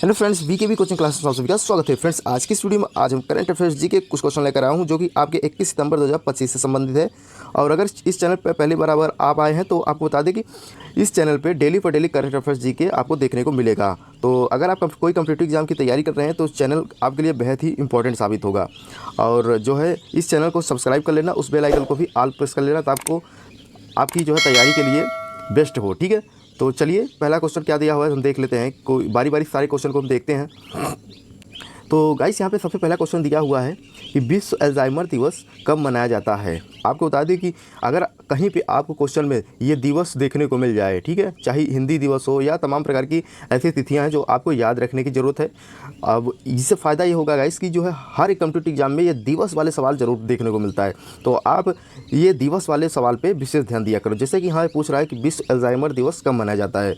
Hello friends, VKB coaching classes में आप सभी का स्वागत है। फ्रेंड्स, आज की इस वीडियो में आज हम करंट अफेयर्स जी के कुछ क्वेश्चन लेकर आया हूं जो कि आपके 21 सितंबर 2025 से संबंधित है। और अगर इस चैनल पर पहली बार अगर आप आए हैं तो आपको बता दें कि इस चैनल पे daily for daily current affairs जी के आपको देखने को मिलेगा। तो अगर आप कोई कॉम्पिटिटिव एग्जाम की तैयारी कर रहे हैं तो इस चैनल आपके लिए बेहद ही इंपॉर्टेंट साबित होगा। और जो है इस चैनल को सब्सक्राइब कर लेना, उस बेल आइकन को भी ऑल प्रेस कर लेना, तो आपको आपकी जो है तैयारी के लिए बेस्ट हो। ठीक है, तो चलिए पहला क्वेश्चन क्या दिया हुआ है हम देख लेते हैं। कोई बारी बारी सारे क्वेश्चन को हम देखते हैं। तो गाइस, यहाँ पे सबसे पहला क्वेश्चन दिया हुआ है कि विश्व अल्जाइमर दिवस कब मनाया जाता है। आपको बता दें कि अगर कहीं पे आपको क्वेश्चन में ये दिवस देखने को मिल जाए, ठीक है, चाहे हिंदी दिवस हो या तमाम प्रकार की ऐसी तिथियां हैं जो आपको याद रखने की ज़रूरत है। अब इससे फ़ायदा ये होगा गाइस कि जो है हर एक कॉम्पिटिटिव एग्जाम में ये दिवस वाले सवाल जरूर देखने को मिलता है। तो आप ये दिवस वाले सवाल पर विशेष ध्यान दिया करो। जैसे कि यहाँ पूछ रहा है कि विश्व अल्जाइमर दिवस कब मनाया जाता है,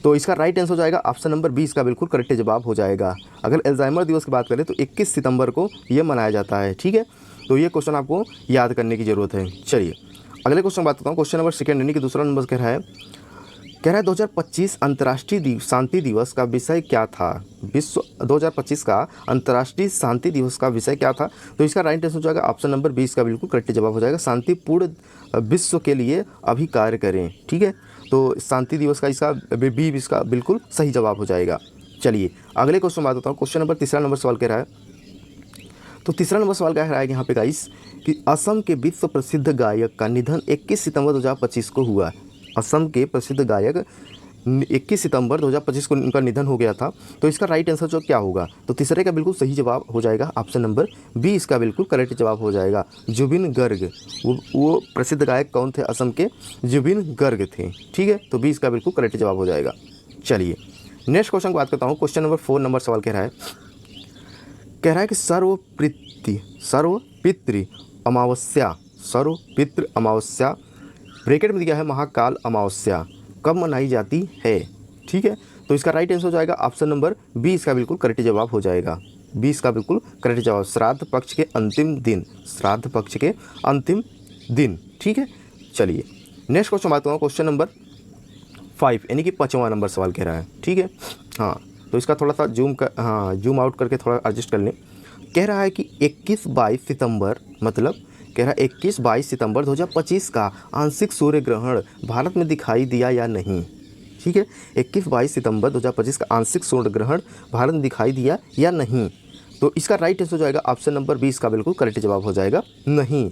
तो इसका राइट आंसर हो जाएगा ऑप्शन नंबर 20 का बिल्कुल करेक्ट जवाब हो जाएगा। अगर अल्जाइमर दिवस की बात करें तो 21 सितंबर को ये मनाया जाता है। ठीक है, तो ये क्वेश्चन आपको याद करने की ज़रूरत है। चलिए अगले क्वेश्चन बात करता हूँ। क्वेश्चन नंबर सेकंड यानी कि दूसरा नंबर कह रहा है 2025 अंतर्राष्ट्रीय शांति दिवस का विषय क्या था। विश्व 2025 का अंतर्राष्ट्रीय शांति दिवस का विषय क्या था। तो इसका राइट आंसर हो जाएगा ऑप्शन नंबर 20 का बिल्कुल करेक्ट जवाब हो जाएगा, शांतिपूर्ण विश्व के लिए अभी कार्य करें। ठीक है, तो शांति दिवस का इसका बिल्कुल सही जवाब हो जाएगा। चलिए अगले क्वेश्चन बात होता हूँ। क्वेश्चन नंबर तीसरा नंबर सवाल कह रहा है, तो तीसरा नंबर सवाल कह रहा है कि यहाँ पे गाइस कि असम के विश्व प्रसिद्ध गायक का निधन 21 सितंबर 2025 को हुआ। असम के प्रसिद्ध गायक 21 सितंबर 2025 को उनका निधन हो गया था। तो इसका राइट आंसर जो क्या होगा, तो तीसरे का बिल्कुल सही जवाब हो जाएगा ऑप्शन नंबर 20 का बिल्कुल करेक्ट जवाब हो जाएगा, जुबिन गर्ग। वो प्रसिद्ध गायक कौन थे असम के, जुबिन गर्ग थे। ठीक है, तो 20 का बिल्कुल करेक्ट जवाब हो जाएगा। चलिए नेक्स्ट क्वेश्चन की बात करता हूँ। क्वेश्चन नंबर 4 नंबर सवाल कह रहा है कि सर्वपितृ अमावस्या ब्रैकेट में दिया है महाकाल अमावस्या कब मनाई जाती है। ठीक है, तो इसका राइट आंसर हो जाएगा ऑप्शन नंबर 20 का बिल्कुल करेक्ट जवाब हो जाएगा। 20 का बिल्कुल करेक्ट जवाब, श्राद्ध पक्ष के अंतिम दिन, श्राद्ध पक्ष के अंतिम दिन। ठीक है, चलिए नेक्स्ट क्वेश्चन बात करूँ। क्वेश्चन नंबर 5 यानी कि 5वां नंबर सवाल कह रहा है। ठीक है, हाँ, तो इसका थोड़ा सा जूम आउट करके थोड़ा एडजस्ट कर लें। कह रहा है कि 21-22 सितंबर मतलब कह रहा है 21-22 सितंबर 2025 का आंशिक सूर्य ग्रहण भारत में दिखाई दिया या नहीं। ठीक है, 21-22 सितंबर 2025 का आंशिक सूर्य ग्रहण भारत में दिखाई दिया या नहीं। तो इसका राइट आंसर हो जाएगा ऑप्शन नंबर 20 का बिल्कुल करेक्ट जवाब हो जाएगा, नहीं।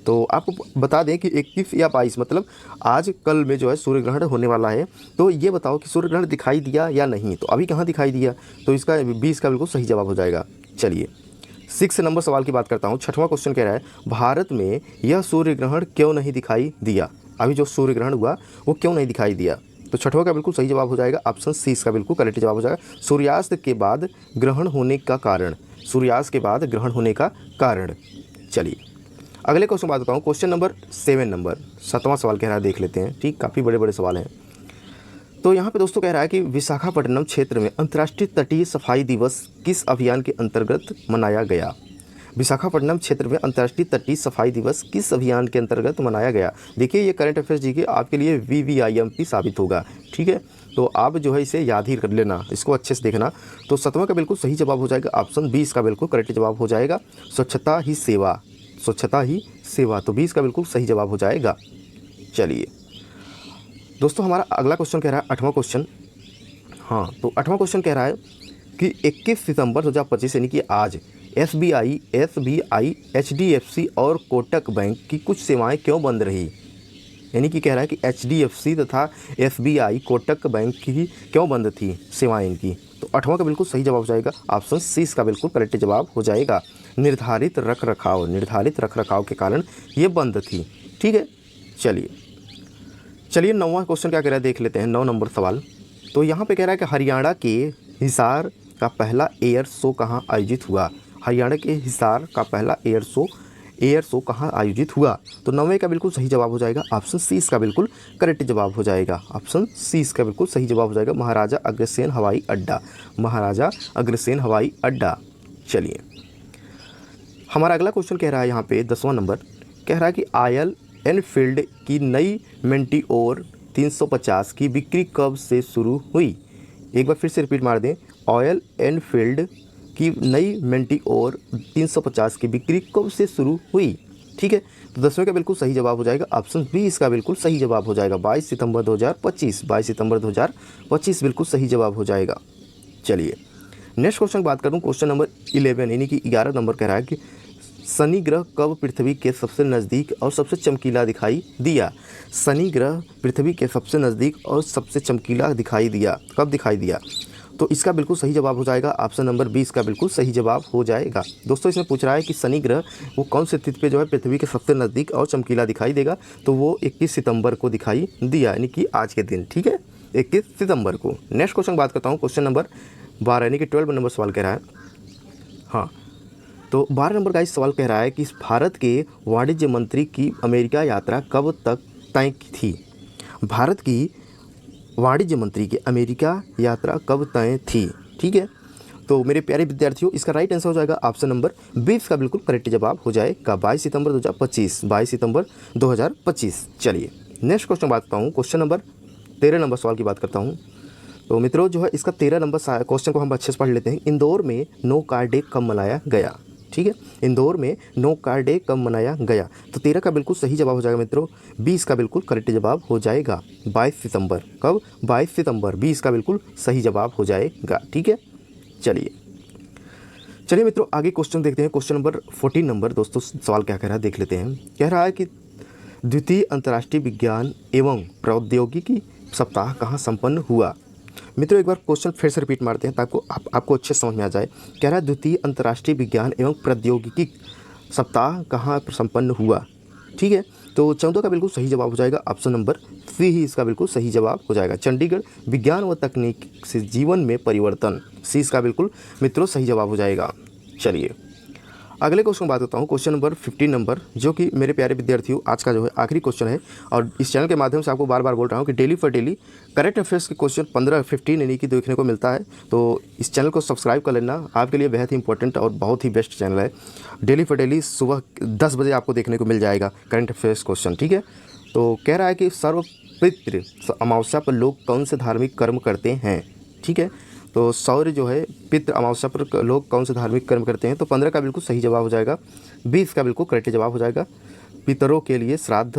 तो आपको बता दें कि 21 या 22 मतलब आज कल में जो है सूर्य ग्रहण होने वाला है। तो ये बताओ कि सूर्य ग्रहण दिखाई दिया या नहीं, तो अभी कहाँ दिखाई दिया, तो इसका 20 का बिल्कुल सही जवाब हो जाएगा। चलिए 6 नंबर सवाल की बात करता हूँ। 6वां क्वेश्चन कह रहा है भारत में यह सूर्य ग्रहण क्यों नहीं दिखाई दिया। अभी जो सूर्य ग्रहण हुआ वो क्यों नहीं दिखाई दिया, तो 6वां का बिल्कुल सही जवाब हो जाएगा ऑप्शन सी का बिल्कुल करेक्ट जवाब हो जाएगा, सूर्यास्त के बाद ग्रहण होने का कारण, सूर्यास्त के बाद ग्रहण होने का कारण। चलिए अगले क्वेश्चन बात करता हूँ। क्वेश्चन नंबर 7वां सवाल कह रहा है, देख लेते हैं। ठीक, काफ़ी बड़े बड़े सवाल हैं। तो यहाँ पे दोस्तों कह रहा है कि विशाखापट्टनम क्षेत्र में अंतर्राष्ट्रीय तटीय सफाई दिवस किस अभियान के अंतर्गत मनाया गया। विशाखापट्टनम क्षेत्र में अंतर्राष्ट्रीय तटीय सफाई दिवस किस अभियान के अंतर्गत मनाया गया। देखिए ये करंट अफेयर्स जी के आपके लिए VVIMP साबित होगा। ठीक है, तो आप जो है इसे याद ही कर लेना, इसको अच्छे से देखना। तो 7वां का बिल्कुल सही जवाब हो जाएगा ऑप्शन 20 का बिल्कुल करेक्ट जवाब हो जाएगा, स्वच्छता ही सेवा, स्वच्छता ही सेवा। तो 20 का बिल्कुल सही जवाब हो जाएगा। चलिए दोस्तों हमारा अगला क्वेश्चन कह रहा है 8वां क्वेश्चन। हाँ, तो 8वां क्वेश्चन कह रहा है कि 21 सितंबर 2025 यानी कि आज SBI, HDFC और कोटक बैंक की कुछ सेवाएं क्यों बंद रही। यानी कि कह रहा है कि HDFC तथा SBI कोटक बैंक की क्यों बंद थी सेवाएं इनकी। तो 8वां का बिल्कुल सही जवाब हो जाएगा ऑप्शन सी का बिल्कुल करेक्ट जवाब हो जाएगा, निर्धारित रख रखाव के कारण ये बंद थी। ठीक है, चलिए 9वां क्वेश्चन क्या कह रहा है देख लेते हैं। 9 नंबर सवाल, तो यहाँ पे कह रहा है कि हरियाणा के हिसार का पहला एयर शो कहाँ आयोजित हुआ। हरियाणा के हिसार का पहला एयर शो कहाँ आयोजित हुआ। तो 9वें का बिल्कुल सही जवाब हो जाएगा ऑप्शन सी का बिल्कुल करेक्ट जवाब हो जाएगा, ऑप्शन सी का बिल्कुल सही जवाब हो जाएगा, महाराजा अग्रसेन हवाई अड्डा, महाराजा अग्रसेन हवाई अड्डा। चलिए हमारा अगला क्वेश्चन कह रहा है यहाँ पे 10वां नंबर, कह रहा है कि रॉयल एनफील्ड की नई मेंटिओर 350 की बिक्री कब से शुरू हुई। एक बार फिर से रिपीट मार दें, रॉयल एनफील्ड की नई मेंटिओर 350 की बिक्री कब से शुरू हुई? ठीक है, तो 10वें का बिल्कुल सही जवाब हो जाएगा ऑप्शन बी, इसका बिल्कुल सही जवाब हो जाएगा 22 सितंबर 2025। 22 सितंबर 2025 बिल्कुल सही जवाब हो जाएगा। चलिए नेक्स्ट क्वेश्चन बात करूँ, क्वेश्चन नंबर 11 यानी कि 11 नंबर कह रहा है कि शनि ग्रह कब पृथ्वी के सबसे नज़दीक और सबसे चमकीला दिखाई दिया? शनि ग्रह पृथ्वी के सबसे नज़दीक और सबसे चमकीला दिखाई दिया, कब दिखाई दिया? तो इसका बिल्कुल सही जवाब हो जाएगा ऑप्शन नंबर 20 का बिल्कुल सही जवाब हो जाएगा। दोस्तों इसमें पूछ रहा है कि शनि ग्रह वो कौन से तिथि पे जो है पृथ्वी के सबसे नज़दीक और चमकीला दिखाई देगा, तो वो 21 सितंबर को दिखाई दिया, यानी कि आज के दिन। ठीक है, 21 सितंबर को। नेक्स्ट क्वेश्चन बात करता हूँ, क्वेश्चन नंबर 12 यानी कि 12 नंबर सवाल कह रहा है। हाँ, तो 12 नंबर का इस सवाल कह रहा है कि भारत के वाणिज्य मंत्री की अमेरिका यात्रा कब तक तय की थी? भारत की वाणिज्य मंत्री की अमेरिका यात्रा कब तय थी? ठीक है, तो मेरे प्यारे विद्यार्थियों इसका राइट आंसर हो जाएगा ऑप्शन नंबर 20 का बिल्कुल करेक्ट जवाब हो जाएगा 22 सितंबर 2025। 22 सितंबर 2025। चलिए नेक्स्ट क्वेश्चन बात करता हूँ, क्वेश्चन नंबर 13 नंबर सवाल की बात करता हूँ। तो मित्रों जो है इसका 13 नंबर क्वेश्चन को हम अच्छे से पढ़ लेते हैं। इंदौर में नो कार डे कब मनाया गया? ठीक है, इंदौर में नो कार डे कब मनाया गया? तो 13 का बिल्कुल सही जवाब हो जाएगा मित्रों, 20 का बिल्कुल करेक्ट जवाब हो जाएगा 22 सितंबर। कब? 22 सितंबर। 20 का बिल्कुल सही जवाब हो जाएगा। ठीक है, चलिए मित्रों आगे क्वेश्चन देखते हैं। क्वेश्चन नंबर 14 नंबर दोस्तों सवाल क्या कह रहा है देख लेते हैं। कह रहा है कि द्वितीय अंतर्राष्ट्रीय विज्ञान एवं प्रौद्योगिकी सप्ताह कहाँ संपन्न हुआ? मित्रों एक बार क्वेश्चन फिर से रिपीट मारते हैं ताकि आपको अच्छे समझ में आ जाए। कह रहा है द्वितीय अंतर्राष्ट्रीय विज्ञान एवं प्रौद्योगिकी सप्ताह कहाँ संपन्न हुआ? ठीक है, तो 14 का बिल्कुल सही जवाब हो जाएगा ऑप्शन नंबर सी ही इसका बिल्कुल सही जवाब हो जाएगा। चंडीगढ़ विज्ञान व तकनीक से जीवन में परिवर्तन, सी इसका बिल्कुल मित्रों सही जवाब हो जाएगा। चलिए अगले क्वेश्चन बात करता हूँ, क्वेश्चन नंबर 15 नंबर, जो कि मेरे प्यारे विद्यार्थियों आज का जो है आखिरी क्वेश्चन है। और इस चैनल के माध्यम से आपको बार बार बोल रहा हूँ कि daily for daily current affairs के क्वेश्चन 15 यानी कि देखने को मिलता है, तो इस चैनल को सब्सक्राइब कर लेना, आपके लिए बेहद ही इंपॉर्टेंट और बहुत ही बेस्ट चैनल है। डेली फॉर डेली सुबह 10 बजे आपको देखने को मिल जाएगा करंट अफेयर्स क्वेश्चन। ठीक है, तो कह रहा है कि सर्वपितृ अमावस्या पर लोग कौन से धार्मिक कर्म करते हैं? ठीक है, तो सौर्य जो है पितृ अमावस्या पर लोग कौन से धार्मिक कर्म करते हैं? तो 15 का बिल्कुल सही जवाब हो जाएगा, 20 का बिल्कुल करेक्ट जवाब हो जाएगा। पितरों के लिए श्राद्ध,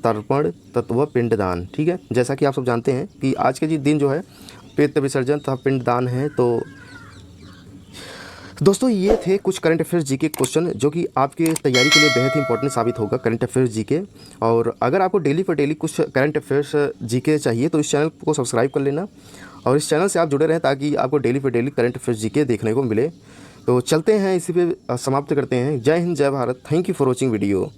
तर्पण तत्व पिंडदान। ठीक है, जैसा कि आप सब जानते हैं कि आज के दिन जो है पितृ विसर्जन तथा पिंडदान है। तो दोस्तों ये थे कुछ करंट अफेयर्स जीके क्वेश्चन जो कि आपके तैयारी के लिए बेहद ही इंपॉर्टेंट साबित होगा, करंट अफेयर्स जीके। और अगर आपको डेली फॉर डेली कुछ करंट अफेयर्स जीके चाहिए तो इस चैनल को सब्सक्राइब कर लेना और इस चैनल से आप जुड़े रहें ताकि आपको daily for daily current affairs GK देखने को मिले। तो चलते हैं, इसी पे समाप्त करते हैं। जय हिंद, जय Bharat. Thank you for watching video.